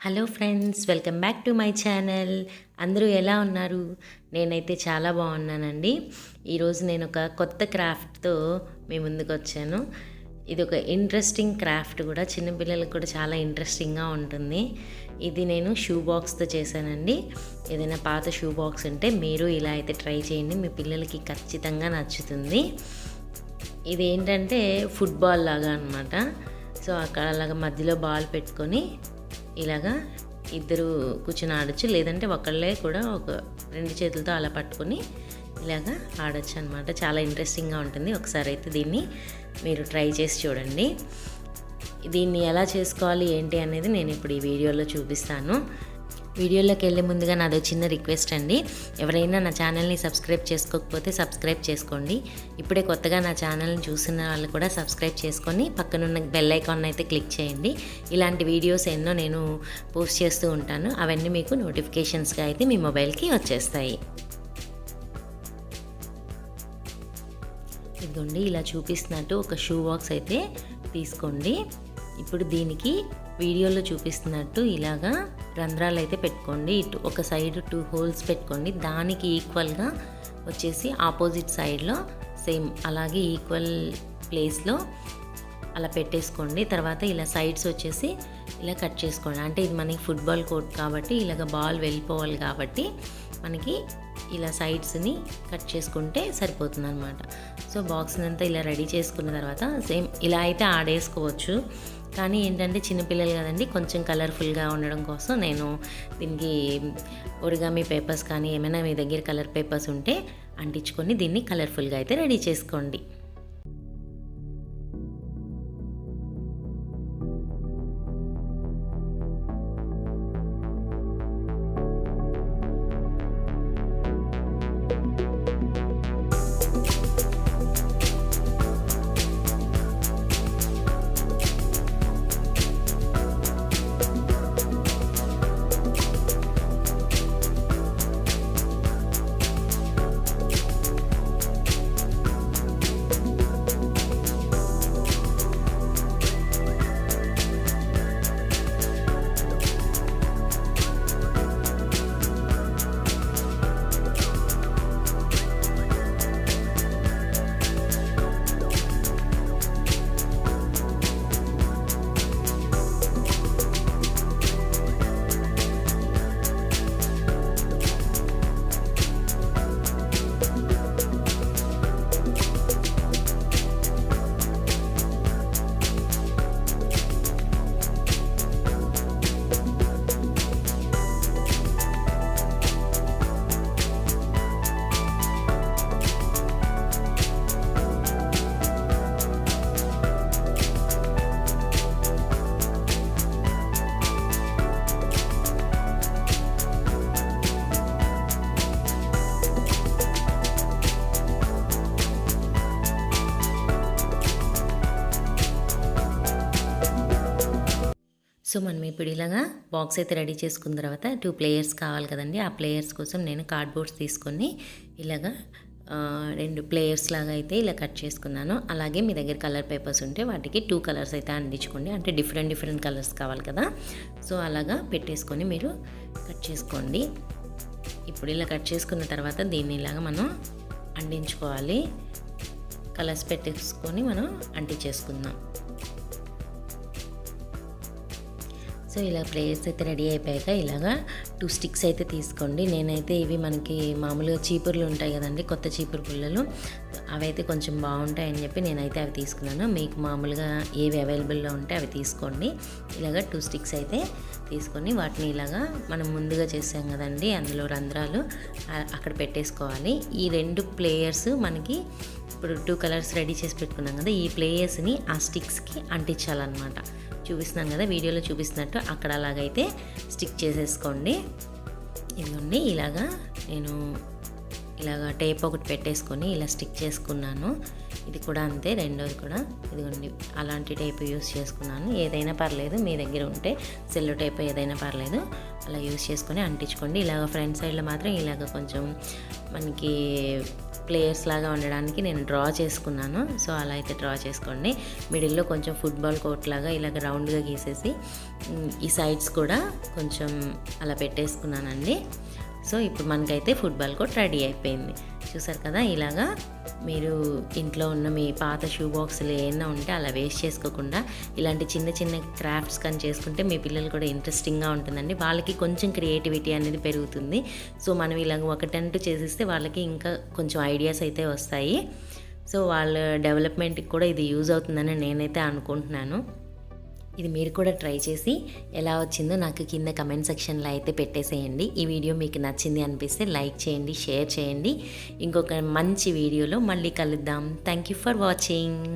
Hello friends, welcome back to my channel. అందరూ ఎలా ఉన్నారు? నేనైతే చాలా బాగున్నానండి. ఈరోజు నేను ఒక కొత్త క్రాఫ్ట్తో మీ ముందుకు వచ్చాను. ఇది ఒక ఇంట్రెస్టింగ్ క్రాఫ్ట్ కూడా, చిన్నపిల్లలకు కూడా చాలా ఇంట్రెస్టింగ్గా ఉంటుంది. ఇది నేను షూ బాక్స్తో చేశానండి. ఏదైనా పాత షూ బాక్స్ ఉంటే మీరు ఇలా అయితే ట్రై చేయండి, మీ పిల్లలకి ఖచ్చితంగా నచ్చుతుంది. ఇది ఏంటంటే ఫుట్బాల్ లాగా అనమాట. సో అక్కడ అలాగా మధ్యలో బాల్ పెట్టుకొని ఇలాగా ఇద్దరు కూర్చొని ఆడొచ్చు, లేదంటే ఒకళ్ళే కూడా ఒక రెండు చేతులతో అలా పట్టుకొని ఇలాగా ఆడొచ్చు అనమాట. చాలా ఇంట్రెస్టింగ్గా ఉంటుంది. ఒకసారి అయితే దీన్ని మీరు ట్రై చేసి చూడండి. దీన్ని ఎలా చేసుకోవాలి ఏంటి అనేది నేను ఇప్పుడు ఈ వీడియోలో చూపిస్తాను. వీడియోలోకి వెళ్ళే ముందుగా నాదో చిన్న రిక్వెస్ట్ అండి. ఎవరైనా నా ఛానల్ని సబ్స్క్రైబ్ చేసుకోకపోతే సబ్స్క్రైబ్ చేసుకోండి. ఇప్పుడే కొత్తగా నా ఛానల్ని చూసిన వాళ్ళు కూడా సబ్స్క్రైబ్ చేసుకొని పక్కనున్న బెల్ ఐకాన్ అయితే క్లిక్ చేయండి. ఇలాంటి వీడియోస్ ఎన్నో నేను పోస్ట్ చేస్తూ ఉంటాను. అవన్నీ మీకు నోటిఫికేషన్స్గా అయితే మీ మొబైల్కి వచ్చేస్తాయి. ఇదిగోండి, ఇలా చూపిస్తున్నట్టు ఒక షూ బాక్స్ అయితే తీసుకోండి. ఇప్పుడు దీనికి వీడియోలో చూపిస్తున్నట్టు ఇలాగా రంధ్రాలు అయితే పెట్టుకోండి. ఇటు ఒక సైడ్ 2 హోల్స్ పెట్టుకోండి. దానికి ఈక్వల్గా వచ్చేసి ఆపోజిట్ సైడ్లో సేమ్ అలాగే ఈక్వల్ ప్లేస్లో అలా పెట్టేసుకోండి. తర్వాత ఇలా సైడ్స్ వచ్చేసి ఇలా కట్ చేసుకోండి. అంటే ఇది మనకి ఫుట్బాల్ కోర్ట్ కాబట్టి ఇలాగ బాల్ వెళ్ళిపోవాలి కాబట్టి మనకి ఇలా సైడ్స్ని కట్ చేసుకుంటే సరిపోతుంది అనమాట. సో బాక్స్ని అంతా ఇలా రెడీ చేసుకున్న తర్వాత సేమ్ ఇలా అయితే ఆడేసుకోవచ్చు. కానీ ఏంటంటే చిన్నపిల్లలు కదండి, కొంచెం కలర్ఫుల్గా ఉండడం కోసం నేను దీనికి ఒరిగామి పేపర్స్ కానీ ఏమైనా మీ దగ్గర కలర్ పేపర్స్ ఉంటే అంటించుకొని దీన్ని కలర్ఫుల్గా అయితే రెడీ చేసుకోండి. సో మనం ఇప్పుడు ఇలాగా బాక్స్ అయితే రెడీ చేసుకున్న తర్వాత 2 ప్లేయర్స్ కావాలి కదండి. ఆ ప్లేయర్స్ కోసం నేను కార్డ్బోర్డ్స్ తీసుకొని ఇలాగా 2 ప్లేయర్స్ లాగా అయితే ఇలా కట్ చేసుకున్నాను. అలాగే మీ దగ్గర కలర్ పేపర్స్ ఉంటే వాటికి 2 కలర్స్ అయితే అంటించుకోండి. అంటే డిఫరెంట్ కలర్స్ కావాలి కదా. సో అలాగా పెట్టేసుకొని మీరు కట్ చేసుకోండి. ఇప్పుడు ఇలా కట్ చేసుకున్న తర్వాత దీన్ని ఇలాగా మనం అంటించుకోవాలి. కలర్స్ పెట్టేసుకొని మనం అంటించేసుకుందాం. సో ఇలా ప్లేయర్స్ అయితే రెడీ అయిపోయాక ఇలాగా 2 స్టిక్స్ అయితే తీసుకోండి. నేనైతే ఇవి మనకి మామూలుగా చీపుర్లు ఉంటాయి కదండి, కొత్త చీపురు పుల్లలు, అవైతే కొంచెం బాగుంటాయని చెప్పి నేనైతే అవి తీసుకున్నాను. మీకు మామూలుగా ఏవి అవైలబుల్లో ఉంటే అవి తీసుకోండి. ఇలాగా 2 స్టిక్స్ అయితే తీసుకొని వాటిని ఇలాగా మనం ముందుగా చేసాం కదండి, అందులో రంధ్రాలు అక్కడ పెట్టేసుకోవాలి. ఈ 2 ప్లేయర్స్ మనకి ఇప్పుడు 2 కలర్స్ రెడీ చేసి పెట్టుకున్నాం కదా, ఈ ప్లేయర్స్ని ఆ స్టిక్స్కి అంటించాలన్నమాట. చూపిస్తున్నాను కదా, వీడియోలో చూపిస్తున్నట్టు అక్కడ అలాగైతే స్టిక్ చేసేసుకోండి. ఇదిగోండి, ఇలాగా నేను ఇలాగ టేప్ ఒకటి పెట్టేసుకొని ఇలా స్టిక్ చేసుకున్నాను. ఇది కూడా అంతే, రెండోది కూడా ఇదిగోండి అలాంటి టేప్ యూస్ చేసుకున్నాను. ఏదైనా పర్లేదు, మీ దగ్గర ఉంటే సెల్లో టేప్ ఏదైనా పర్లేదు, అలా యూస్ చేసుకొని అంటించుకోండి. ఇలాగ ఫ్రంట్ సైడ్లో మాత్రం ఇలాగ కొంచెం మనకి ప్లేయర్స్ లాగా ఉండడానికి నేను డ్రా చేసుకున్నాను. సో అలా అయితే డ్రా చేసుకోండి. మిడిల్లో కొంచెం ఫుట్బాల్ కోర్ట్ లాగా ఇలాగ రౌండ్గా గీసేసి ఈ సైడ్స్ కూడా కొంచెం అలా పెట్టేసుకున్నానండి. సో ఇప్పుడు మనకైతే ఫుట్బాల్ కోర్ట్ రెడీ అయిపోయింది. చూసారు కదా, ఇలాగా మీరు ఇంట్లో ఉన్న మీ పాత షూ బాక్సులు ఏమైనా ఉంటే అలా వేస్ట్ చేసుకోకుండా ఇలాంటి చిన్న చిన్న క్రాఫ్ట్స్ కానీ చేసుకుంటే మీ పిల్లలు కూడా ఇంట్రెస్టింగ్గా ఉంటుందండి. వాళ్ళకి కొంచెం క్రియేటివిటీ అనేది పెరుగుతుంది. సో మనం ఇలాగ ఒకటంటూ చేసేస్తే వాళ్ళకి ఇంకా కొంచెం ఐడియాస్ అయితే వస్తాయి. సో వాళ్ళ డెవలప్మెంట్కి కూడా ఇది యూజ్ అవుతుందని నేనైతే అనుకుంటున్నాను. ఇది మీరు కూడా ట్రై చేసి ఎలా వచ్చిందో నాకు కింద కమెంట్ సెక్షన్లో అయితే పెట్టేసేయండి. ఈ వీడియో మీకు నచ్చింది అనిపిస్తే లైక్ చేయండి, షేర్ చేయండి. ఇంకొక మంచి వీడియోలో మళ్ళీ కలుద్దాం. Thank you for watching.